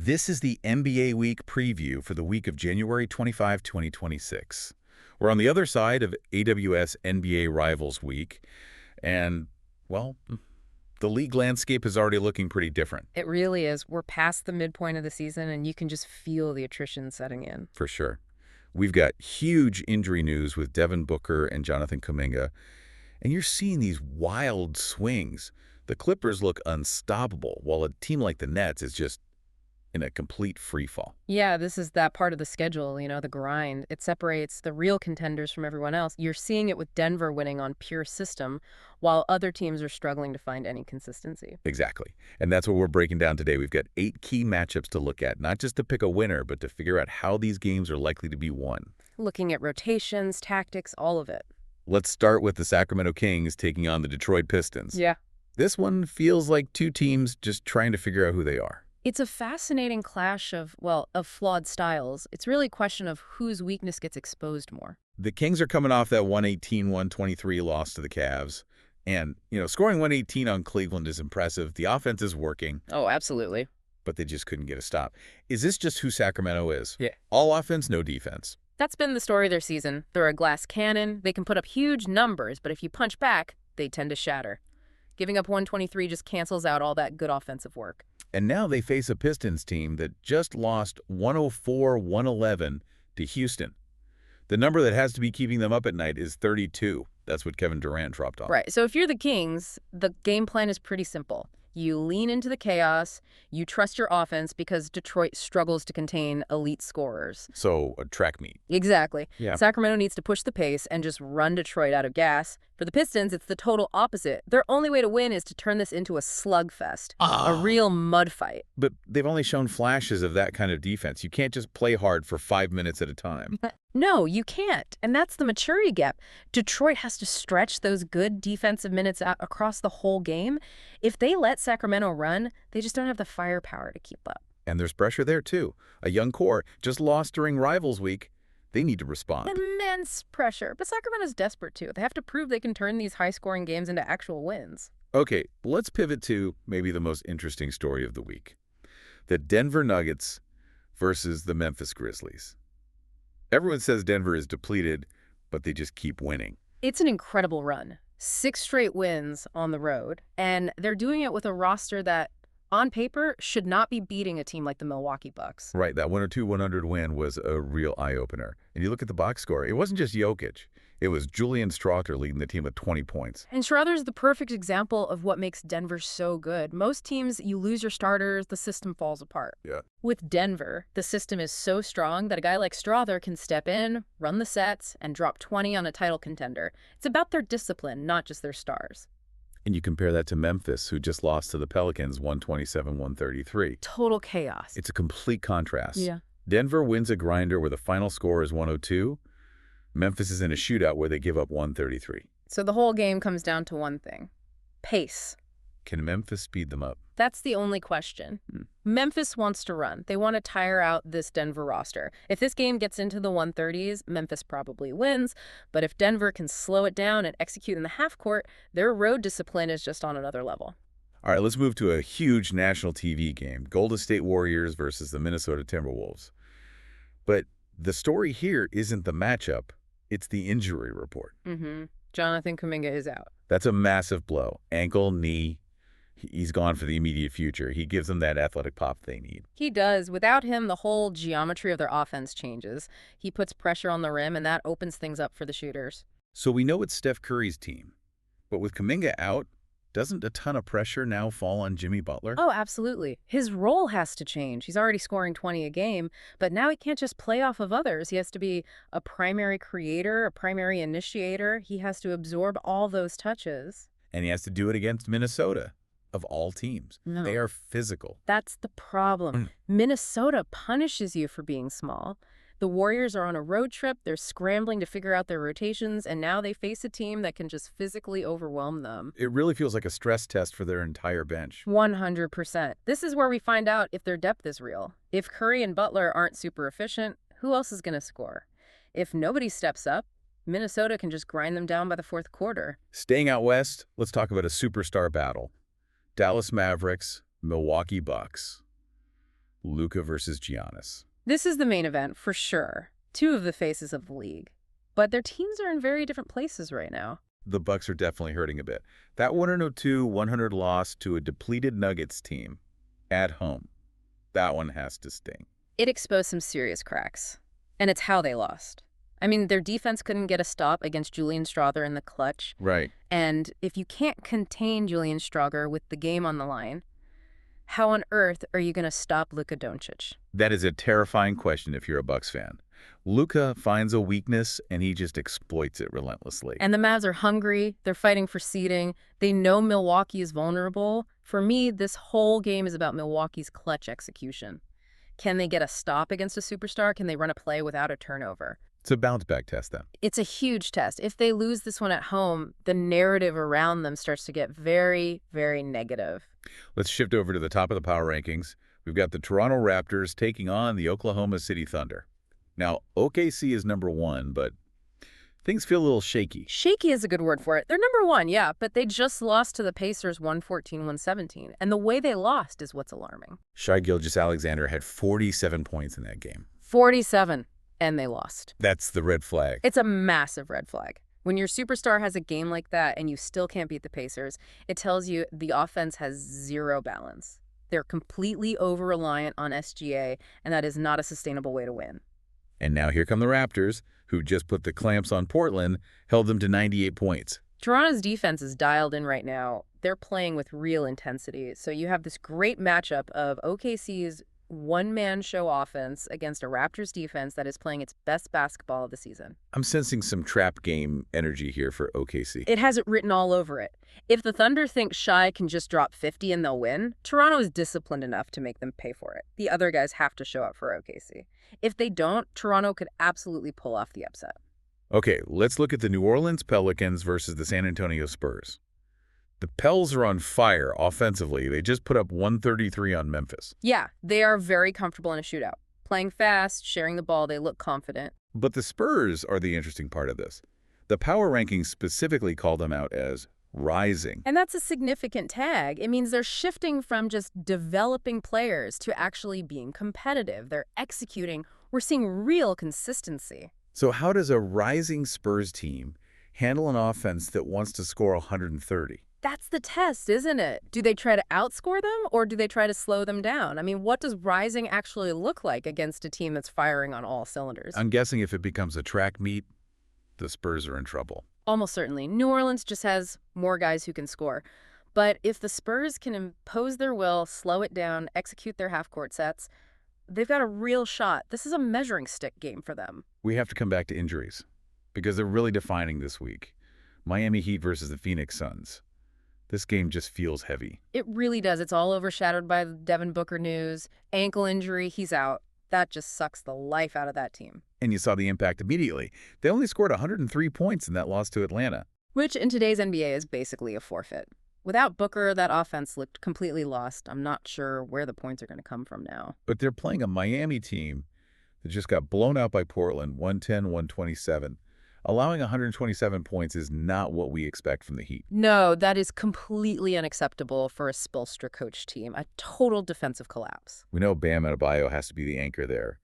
This is the NBA Week preview for the week of January 25, 2026. We're on the other side of AWS NBA Rivals Week, and, well, the league landscape is already looking pretty different. It really is. We're past the midpoint of the season, and you can just feel the attrition setting in. For sure. We've got huge injury news with Devin Booker and Jonathan Kuminga, and you're seeing these wild swings. The Clippers look unstoppable, while a team like the Nets is just in a complete free fall. Yeah, this is that part of the schedule, the grind. It separates the real contenders from everyone else. You're seeing it with Denver winning on pure system, while other teams are struggling to find any consistency. Exactly. And that's what we're breaking down today. We've got 8 key matchups to look at, not just to pick a winner, but to figure out how these games are likely to be won. Looking at rotations, tactics, all of it. Let's start with the Sacramento Kings taking on the Detroit Pistons. Yeah. This one feels like two teams just trying to figure out who they are. It's a fascinating clash of flawed styles. It's really a question of whose weakness gets exposed more. The Kings are coming off that 118-123 loss to the Cavs. And, scoring 118 on Cleveland is impressive. The offense is working. Oh, absolutely. But they just couldn't get a stop. Is this just who Sacramento is? Yeah. All offense, no defense. That's been the story of their season. They're a glass cannon. They can put up huge numbers, but if you punch back, they tend to shatter. Giving up 123 just cancels out all that good offensive work. And now they face a Pistons team that just lost 104-111 to Houston. The number that has to be keeping them up at night is 32. That's what Kevin Durant dropped off. Right. So if you're the Kings, the game plan is pretty simple. You lean into the chaos. You trust your offense because Detroit struggles to contain elite scorers. So a track meet. Exactly. Yeah. Sacramento needs to push the pace and just run Detroit out of gas. For the Pistons, it's the total opposite. Their only way to win is to turn this into a slugfest, a real mud fight. But they've only shown flashes of that kind of defense. You can't just play hard for 5 minutes at a time. No, you can't. And that's the maturity gap. Detroit has to stretch those good defensive minutes out across the whole game. If they let Sacramento run, they just don't have the firepower to keep up. And there's pressure there, too. A young core just lost during Rivals Week. They need to respond. Immense pressure. But Sacramento's desperate, too. They have to prove they can turn these high-scoring games into actual wins. Okay, let's pivot to maybe the most interesting story of the week. The Denver Nuggets versus the Memphis Grizzlies. Everyone says Denver is depleted, but they just keep winning. It's an incredible run. 6 straight wins on the road, and they're doing it with a roster that, on paper, should not be beating a team like the Milwaukee Bucks. Right, that 102-100 win was a real eye-opener. And you look at the box score, it wasn't just Jokic. It was Julian Strawther leading the team with 20 points. And Schroeder's the perfect example of what makes Denver so good. Most teams, you lose your starters, the system falls apart. Yeah. With Denver, the system is so strong that a guy like Strawther can step in, run the sets, and drop 20 on a title contender. It's about their discipline, not just their stars. And you compare that to Memphis, who just lost to the Pelicans 127-133. Total chaos. It's a complete contrast. Yeah. Denver wins a grinder where the final score is 102. Memphis is in a shootout where they give up 133. So the whole game comes down to one thing. Pace. Can Memphis speed them up? That's the only question. Memphis wants to run. They want to tire out this Denver roster. If this game gets into the 130s, Memphis probably wins. But if Denver can slow it down and execute in the half court, their road discipline is just on another level. All right, let's move to a huge national TV game. Golden State Warriors versus the Minnesota Timberwolves. But the story here isn't the matchup. It's the injury report. Jonathan Kuminga is out. That's a massive blow. Ankle, knee. He's gone for the immediate future. He gives them that athletic pop they need. He does. Without him, the whole geometry of their offense changes. He puts pressure on the rim, and that opens things up for the shooters. So we know it's Steph Curry's team. But with Kuminga out, doesn't a ton of pressure now fall on Jimmy Butler? Oh, absolutely. His role has to change. He's already scoring 20 a game, but now he can't just play off of others. He has to be a primary creator, a primary initiator. He has to absorb all those touches. And he has to do it against Minnesota, of all teams. No. They are physical. That's the problem. Minnesota punishes you for being small. The Warriors are on a road trip. They're scrambling to figure out their rotations, and now they face a team that can just physically overwhelm them. It really feels like a stress test for their entire bench. 100%. This is where we find out if their depth is real. If Curry and Butler aren't super efficient, who else is going to score? If nobody steps up, Minnesota can just grind them down by the fourth quarter. Staying out west, let's talk about a superstar battle. Dallas Mavericks, Milwaukee Bucks. Luka versus Giannis. This is the main event, for sure. Two of the faces of the league. But their teams are in very different places right now. The Bucks are definitely hurting a bit. That 102-100 loss to a depleted Nuggets team at home, that one has to sting. It exposed some serious cracks. And it's how they lost. I mean, their defense couldn't get a stop against Julian Strawther in the clutch. Right. And if you can't contain Julian Strawther with the game on the line, how on earth are you going to stop Luka Doncic? That is a terrifying question if you're a Bucks fan. Luka finds a weakness, and he just exploits it relentlessly. And the Mavs are hungry. They're fighting for seeding. They know Milwaukee is vulnerable. For me, this whole game is about Milwaukee's clutch execution. Can they get a stop against a superstar? Can they run a play without a turnover? It's a bounce-back test, then. It's a huge test. If they lose this one at home, the narrative around them starts to get very, very negative. Let's shift over to the top of the power rankings. We've got the Toronto Raptors taking on the Oklahoma City Thunder. Now, OKC is number 1, but things feel a little shaky. Shaky is a good word for it. They're number 1, yeah, but they just lost to the Pacers 114-117. And the way they lost is what's alarming. Shai Gilgeous-Alexander had 47 points in that game. 47, and they lost. That's the red flag. It's a massive red flag. When your superstar has a game like that and you still can't beat the Pacers, it tells you the offense has zero balance. They're completely over-reliant on SGA, and that is not a sustainable way to win. And now here come the Raptors, who just put the clamps on Portland, held them to 98 points. Toronto's defense is dialed in right now. They're playing with real intensity. So you have this great matchup of OKC's one-man show offense against a Raptors defense that is playing its best basketball of the season. I'm sensing some trap game energy here for OKC. It has it written all over it. If the Thunder think Shai can just drop 50 and they'll win, Toronto is disciplined enough to make them pay for it. The other guys have to show up for OKC. If they don't, Toronto could absolutely pull off the upset. Okay, let's look at the New Orleans Pelicans versus the San Antonio Spurs. The Pels are on fire offensively. They just put up 133 on Memphis. Yeah, they are very comfortable in a shootout. Playing fast, sharing the ball, they look confident. But the Spurs are the interesting part of this. The power rankings specifically call them out as rising. And that's a significant tag. It means they're shifting from just developing players to actually being competitive. They're executing. We're seeing real consistency. So how does a rising Spurs team handle an offense that wants to score 130? That's the test, isn't it? Do they try to outscore them or do they try to slow them down? I mean, what does rising actually look like against a team that's firing on all cylinders? I'm guessing if it becomes a track meet, the Spurs are in trouble. Almost certainly. New Orleans just has more guys who can score. But if the Spurs can impose their will, slow it down, execute their half-court sets, they've got a real shot. This is a measuring stick game for them. We have to come back to injuries because they're really defining this week. Miami Heat versus the Phoenix Suns. This game just feels heavy. It really does. It's all overshadowed by the Devin Booker news. Ankle injury, he's out. That just sucks the life out of that team. And you saw the impact immediately. They only scored 103 points in that loss to Atlanta. Which in today's NBA is basically a forfeit. Without Booker, that offense looked completely lost. I'm not sure where the points are going to come from now. But they're playing a Miami team that just got blown out by Portland, 110-127. Allowing 127 points is not what we expect from the Heat. No, that is completely unacceptable for a Spoelstra coach team. A total defensive collapse. We know Bam Adebayo has to be the anchor there.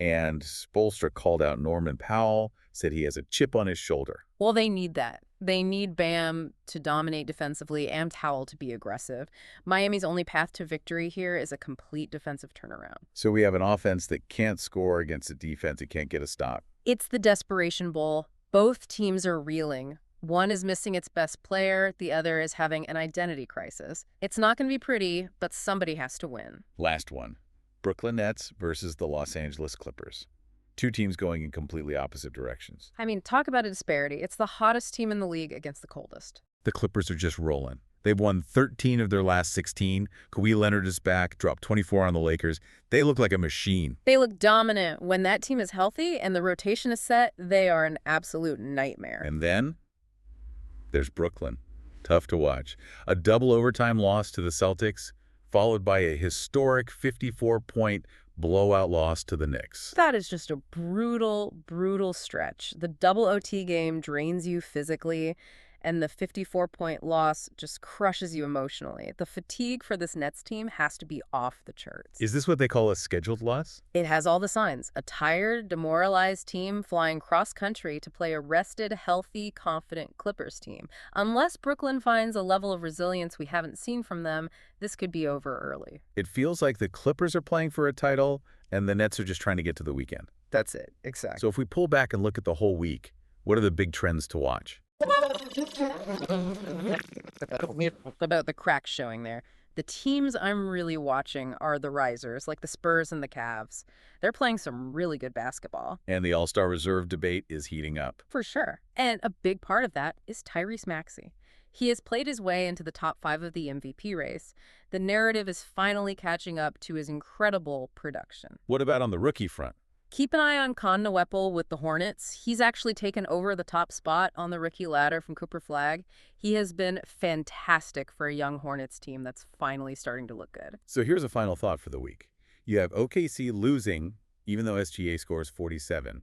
And Spoelstra called out Norman Powell, said he has a chip on his shoulder. Well, they need that. They need Bam to dominate defensively and Powell to be aggressive. Miami's only path to victory here is a complete defensive turnaround. So we have an offense that can't score against a defense that can't get a stop. It's the Desperation Bowl. Both teams are reeling. One is missing its best player. The other is having an identity crisis. It's not going to be pretty, but somebody has to win. Last one. Brooklyn Nets versus the Los Angeles Clippers. Two teams going in completely opposite directions. I mean, talk about a disparity. It's the hottest team in the league against the coldest. The Clippers are just rolling. They've won 13 of their last 16. Kawhi Leonard is back, dropped 24 on the Lakers. They look like a machine. They look dominant. When that team is healthy and the rotation is set, they are an absolute nightmare. And then there's Brooklyn. Tough to watch. A double overtime loss to the Celtics, followed by a historic 54-point blowout loss to the Knicks. That is just a brutal, brutal stretch. The double OT game drains you physically. and the 54-point loss just crushes you emotionally. The fatigue for this Nets team has to be off the charts. Is this what they call a scheduled loss? It has all the signs. A tired, demoralized team flying cross-country to play a rested, healthy, confident Clippers team. Unless Brooklyn finds a level of resilience we haven't seen from them, this could be over early. It feels like the Clippers are playing for a title, and the Nets are just trying to get to the weekend. That's it, exactly. So if we pull back and look at the whole week, what are the big trends to watch? About the cracks showing there. The teams I'm really watching are the risers, like the Spurs and the Cavs. They're playing some really good basketball. And the All-Star Reserve debate is heating up. For sure. And a big part of that is Tyrese Maxey. He has played his way into the top 5 of the MVP race. The narrative is finally catching up to his incredible production. What about on the rookie front? Keep an eye on Con Nwepel with the Hornets. He's actually taken over the top spot on the rookie ladder from Cooper Flagg. He has been fantastic for a young Hornets team that's finally starting to look good. So here's a final thought for the week. You have OKC losing, even though SGA scores 47,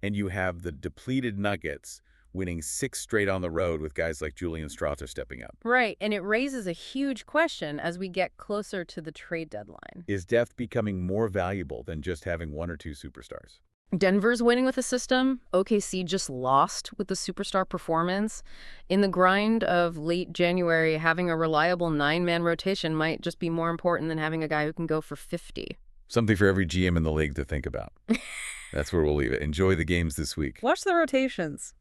and you have the depleted Nuggets winning 6 straight on the road with guys like Julian Strawther stepping up. Right, and it raises a huge question as we get closer to the trade deadline. Is depth becoming more valuable than just having 1 or 2 superstars? Denver's winning with a system. OKC just lost with the superstar performance. In the grind of late January, having a reliable 9-man rotation might just be more important than having a guy who can go for 50. Something for every GM in the league to think about. That's where we'll leave it. Enjoy the games this week. Watch the rotations.